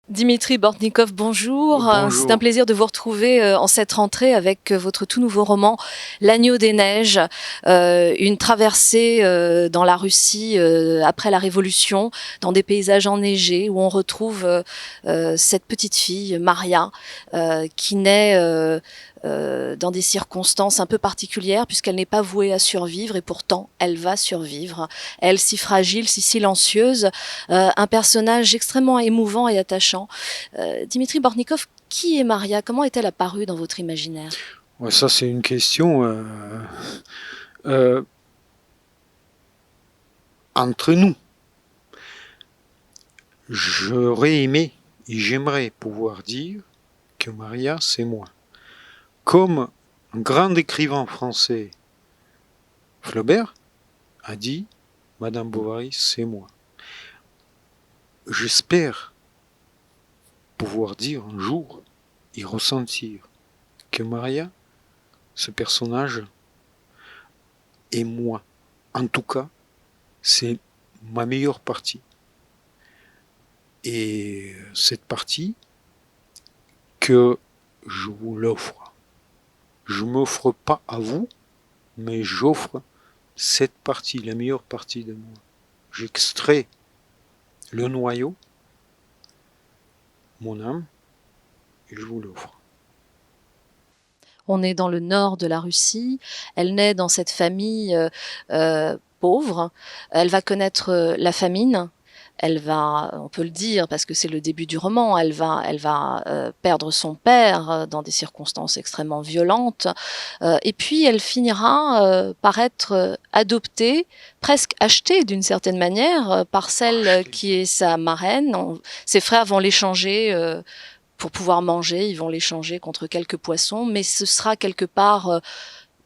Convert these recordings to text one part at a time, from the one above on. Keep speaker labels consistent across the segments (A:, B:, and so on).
A: Dimitri Bortnikov, bonjour. C'est un
B: Bonjour.
A: plaisir de vous retrouver en cette rentrée avec votre tout nouveau roman L'Agneau des Neiges, une traversée dans la Russie après la Révolution, dans des paysages enneigés où on retrouve cette petite fille, Maria, qui naît dans des circonstances un peu particulières puisqu'elle n'est pas vouée à survivre et pourtant elle va survivre. Elle, si fragile, si silencieuse, un personnage extrêmement émouvant et attachant. Dimitri Bortnikov, qui est Maria? Comment est-elle apparue dans votre imaginaire?
B: Ouais, ça, c'est une question euh, entre nous. J'aurais aimé et j'aimerais pouvoir dire que Maria, c'est moi. Comme un grand écrivain français, Flaubert, a dit, Madame Bovary, c'est moi. J'espère pouvoir dire un jour et ressentir que Maria, ce personnage, est moi. En tout cas, c'est ma meilleure partie. Et cette partie, que je vous l'offre. Je m'offre pas à vous, mais j'offre cette partie, la meilleure partie de moi. J'extrais le noyau, mon âme, et je vous l'offre.
A: On est dans le nord de la Russie. Elle naît dans cette famille pauvre. Elle va connaître la famine. Elle va, on peut le dire parce que c'est le début du roman, elle va perdre son père dans des circonstances extrêmement violentes. Et puis elle finira par être adoptée, presque achetée d'une certaine manière par celle qui est sa marraine. Ses frères vont l'échanger pour pouvoir manger, ils vont l'échanger contre quelques poissons, mais ce sera quelque part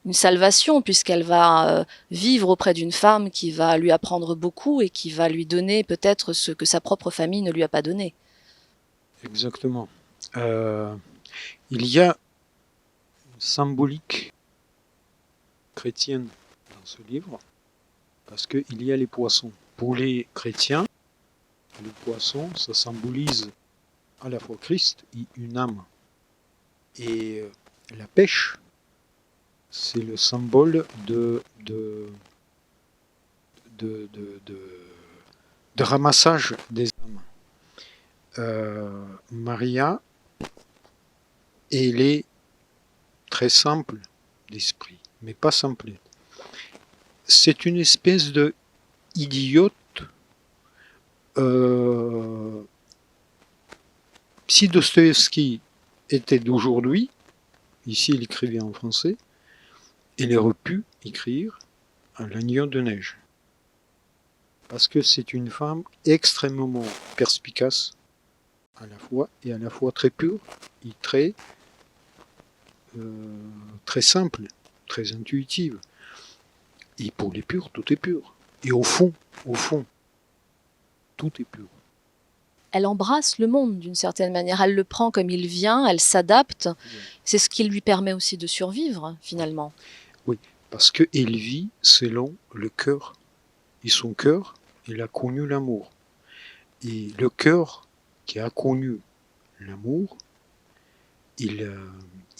A: une salvation puisqu'elle va vivre auprès d'une femme qui va lui apprendre beaucoup et qui va lui donner peut-être ce que sa propre famille ne lui a pas donné.
B: Exactement. Euh, il y a une symbolique chrétienne dans ce livre, parce qu'il y a les poissons. Pour les chrétiens, le poisson, ça symbolise à la fois Christ et une âme. Et la pêche, c'est le symbole de, de, de, de ramassage des âmes. Maria, elle est très simple d'esprit, mais pas simplette. C'est une espèce de idiote. Si Dostoïevski était d'aujourd'hui, ici il écrivait en français, il aurait pu écrire L'Agneau de neige. Parce que c'est une femme extrêmement perspicace à la fois et à la fois très pure et très simple, très intuitive. Et pour les purs, tout est pur. Et au fond, tout est pur.
A: Elle embrasse le monde d'une certaine manière, elle le prend comme il vient, elle s'adapte. C'est ce qui lui permet aussi de survivre finalement.
B: Oui, parce qu'elle vit selon le cœur. Et son cœur, il a connu l'amour. Et le cœur qui a connu l'amour, il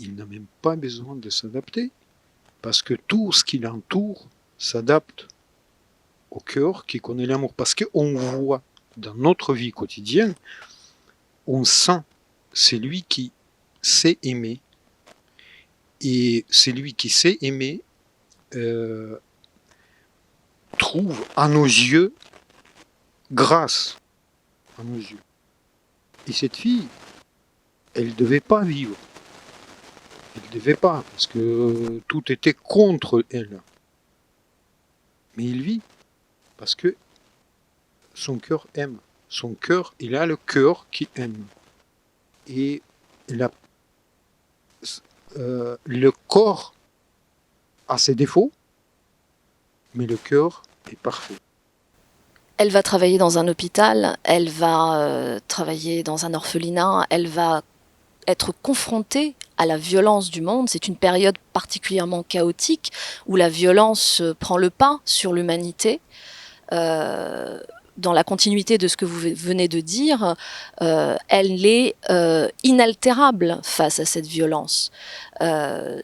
B: n'a même pas besoin de s'adapter. Parce que tout ce qui l'entoure s'adapte au cœur qui connaît l'amour. Parce qu'on voit dans notre vie quotidienne, on sent celui qui sait aimer. Et celui qui sait aimer trouve à nos yeux grâce à nos yeux. Et cette fille, elle ne devait pas vivre. Elle ne devait pas, parce que tout était contre elle. Mais il vit, parce que son cœur aime. Son cœur, il a le cœur qui aime. Et le corps a ses défauts, mais le cœur est parfait.
A: Elle va travailler dans un hôpital, elle va travailler dans un orphelinat, elle va être confrontée à la violence du monde. C'est une période particulièrement chaotique où la violence prend le pas sur l'humanité. dans la continuité de ce que vous venez de dire, elle est inaltérable face à cette violence.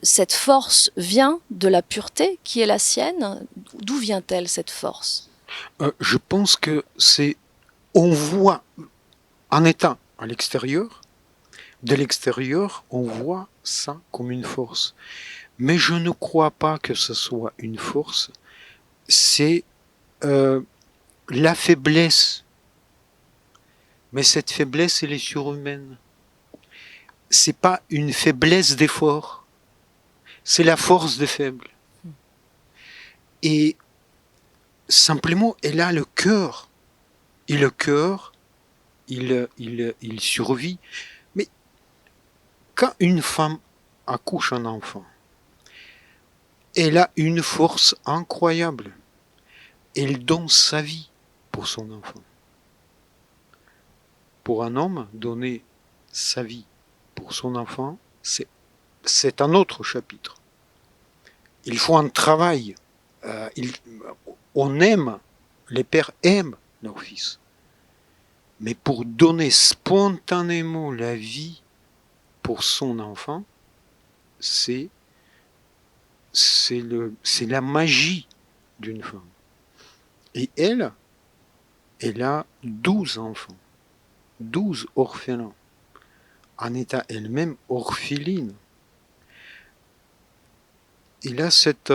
A: Cette force vient de la pureté qui est la sienne. D'où vient-elle, cette force?
B: Je pense que on voit, en étant à l'extérieur, de l'extérieur, on voit ça comme une force. Mais je ne crois pas que ce soit une force. C'est la faiblesse. Mais cette faiblesse, elle est surhumaine. C'est pas une faiblesse d'effort. C'est la force des faibles. Et simplement, elle a le cœur. Et le cœur, il survit. Mais quand une femme accouche un enfant, elle a une force incroyable. Elle donne sa vie pour son enfant. Pour un homme, donner sa vie pour son enfant, c'est un autre chapitre. Il faut un travail. On aime, les pères aiment leurs fils. Mais pour donner spontanément la vie pour son enfant, c'est la magie d'une femme. Et elle a 12 enfants, 12 orphelins, en état elle-même orpheline. Il a cet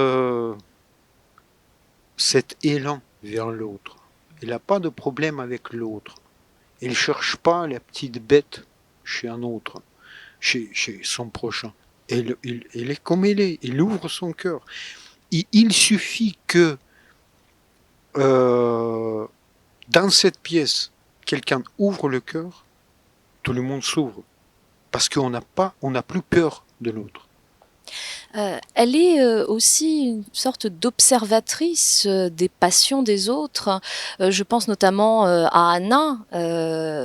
B: élan vers l'autre. Il n'a pas de problème avec l'autre. Il ne cherche pas la petite bête chez un autre, chez son prochain. Il est comme il est. Il ouvre son cœur. Il suffit que dans cette pièce, quelqu'un ouvre le cœur, tout le monde s'ouvre. Parce qu'on n'a plus peur de l'autre.
A: Elle est aussi une sorte d'observatrice des passions des autres. Je pense notamment à Anna,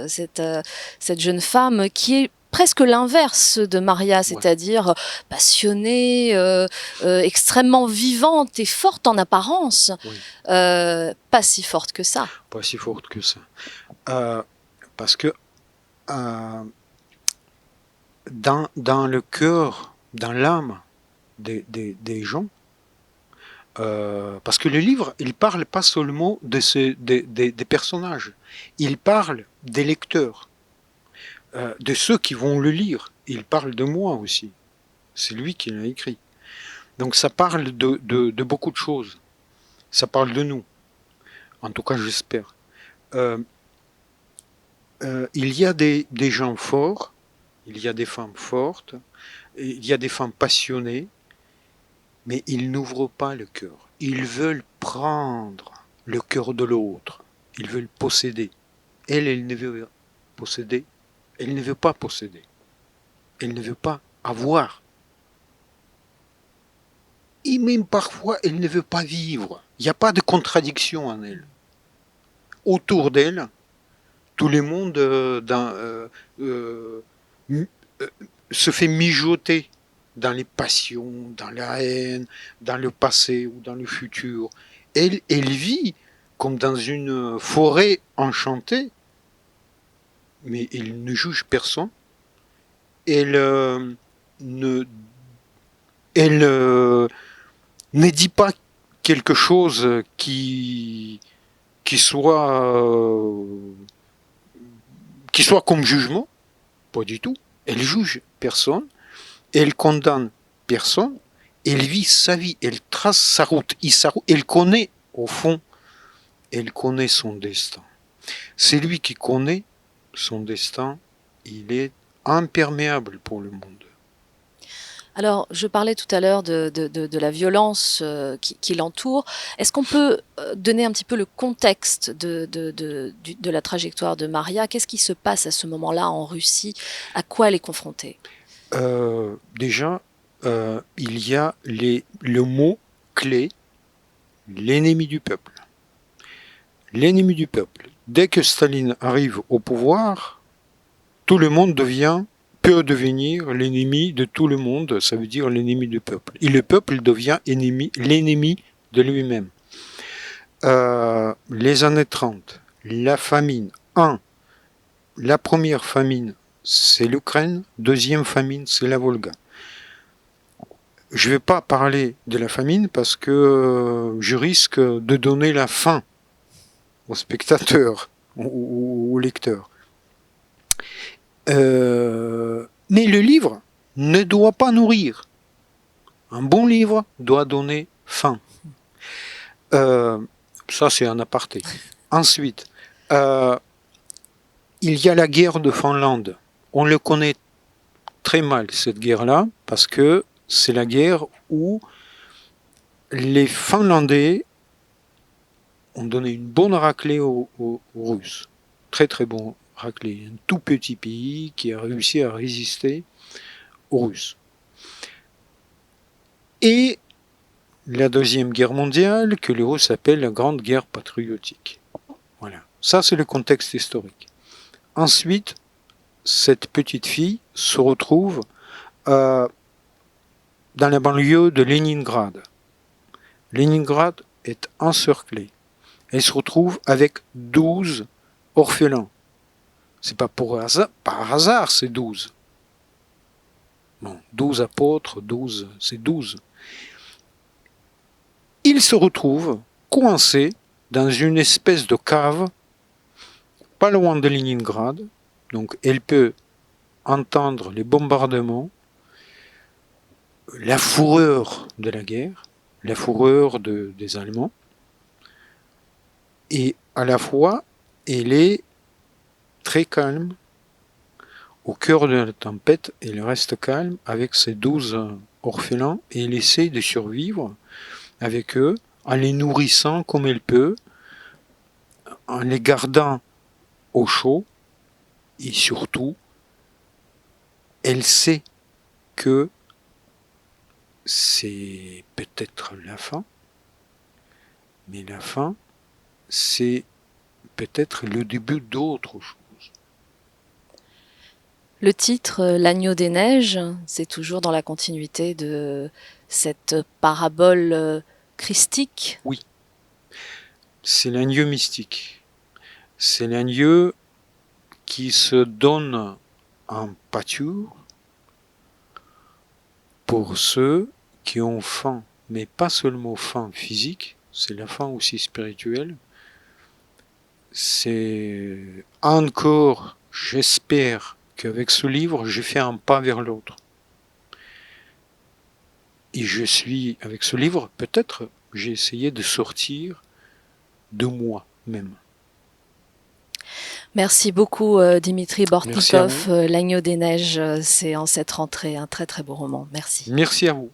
A: cette jeune femme qui est presque l'inverse de Maria, c'est-à-dire passionnée, extrêmement vivante et forte en apparence.
B: Oui.
A: Pas si forte que ça.
B: Pas si forte que ça. Parce que dans le cœur, dans l'âme des gens, parce que le livre, il parle pas seulement des personnages, il parle des lecteurs, de ceux qui vont le lire. Il parle de moi aussi. C'est lui qui l'a écrit. Donc ça parle de beaucoup de choses. Ça parle de nous. En tout cas, j'espère. Il y a des gens forts, il y a des femmes fortes, il y a des femmes passionnées, mais ils n'ouvrent pas le cœur. Ils veulent prendre le cœur de l'autre. Ils veulent posséder. Elle ne veut posséder. Elle ne veut pas posséder. Elle ne veut pas avoir. Et même parfois, elle ne veut pas vivre. Il n'y a pas de contradiction en elle. Autour d'elle, tout le monde se fait mijoter dans les passions, dans la haine, dans le passé ou dans le futur. Elle vit comme dans une forêt enchantée, mais elle ne juge personne. Elle ne dit pas quelque chose qui soit comme jugement, pas du tout. Elle juge personne, elle condamne personne, elle vit sa vie, elle trace sa route, elle connaît au fond, elle connaît son destin. C'est lui qui connaît son destin, il est imperméable pour le monde.
A: Alors, je parlais tout à l'heure de la violence qui l'entoure. Est-ce qu'on peut donner un petit peu le contexte de la trajectoire de Maria? Qu'est-ce qui se passe à ce moment-là en Russie? À quoi elle est confrontée?
B: Déjà, il y a le mot clé, l'ennemi du peuple. L'ennemi du peuple. Dès que Staline arrive au pouvoir, tout le monde peut devenir l'ennemi de tout le monde, ça veut dire l'ennemi du peuple. Et le peuple devient l'ennemi de lui-même. Les années 30, la famine. La première famine, c'est l'Ukraine. Deuxième famine, c'est la Volga. Je ne vais pas parler de la famine parce que je risque de donner la faim aux spectateurs, aux lecteurs. Mais le livre ne doit pas nourrir. Un bon livre doit donner faim. Ça, c'est un aparté. Ensuite, il y a la guerre de Finlande. On le connaît très mal, cette guerre-là, parce que c'est la guerre où les Finlandais ont donné une bonne raclée aux Russes. Très très bon raclée. Un tout petit pays qui a réussi à résister aux Russes. Et la Deuxième Guerre mondiale, que les Russes appellent la Grande Guerre patriotique. Voilà. Ça, c'est le contexte historique. Ensuite, cette petite fille se retrouve dans la banlieue de Leningrad. Leningrad est encerclée. Elle se retrouve avec 12 orphelins. C'est pas par hasard, c'est 12. Bon, 12 apôtres, 12, c'est 12. Ils se retrouvent coincés dans une espèce de cave, pas loin de Leningrad. Donc elle peut entendre les bombardements, la fureur de la guerre, la fureur des Allemands. Et à la fois, elle est très calme. Au cœur de la tempête, elle reste calme avec ses 12 orphelins et elle essaie de survivre avec eux en les nourrissant comme elle peut, en les gardant au chaud et surtout, elle sait que c'est peut-être la fin, mais la fin, c'est peut-être le début d'autre chose.
A: Le titre L'agneau des neiges, c'est toujours dans la continuité de cette parabole christique.
B: Oui, c'est l'agneau mystique. C'est l'agneau qui se donne en pâture pour ceux qui ont faim, mais pas seulement faim physique, c'est la faim aussi spirituelle. C'est encore, j'espère qu'avec ce livre, j'ai fait un pas vers l'autre. Et je suis, avec ce livre, peut-être, j'ai essayé de sortir de moi-même.
A: Merci beaucoup Dimitri
B: Merci à
A: Bortnikov.
B: vous.
A: L'agneau des neiges, c'est en cette rentrée un très très beau roman. Merci.
B: Merci à vous.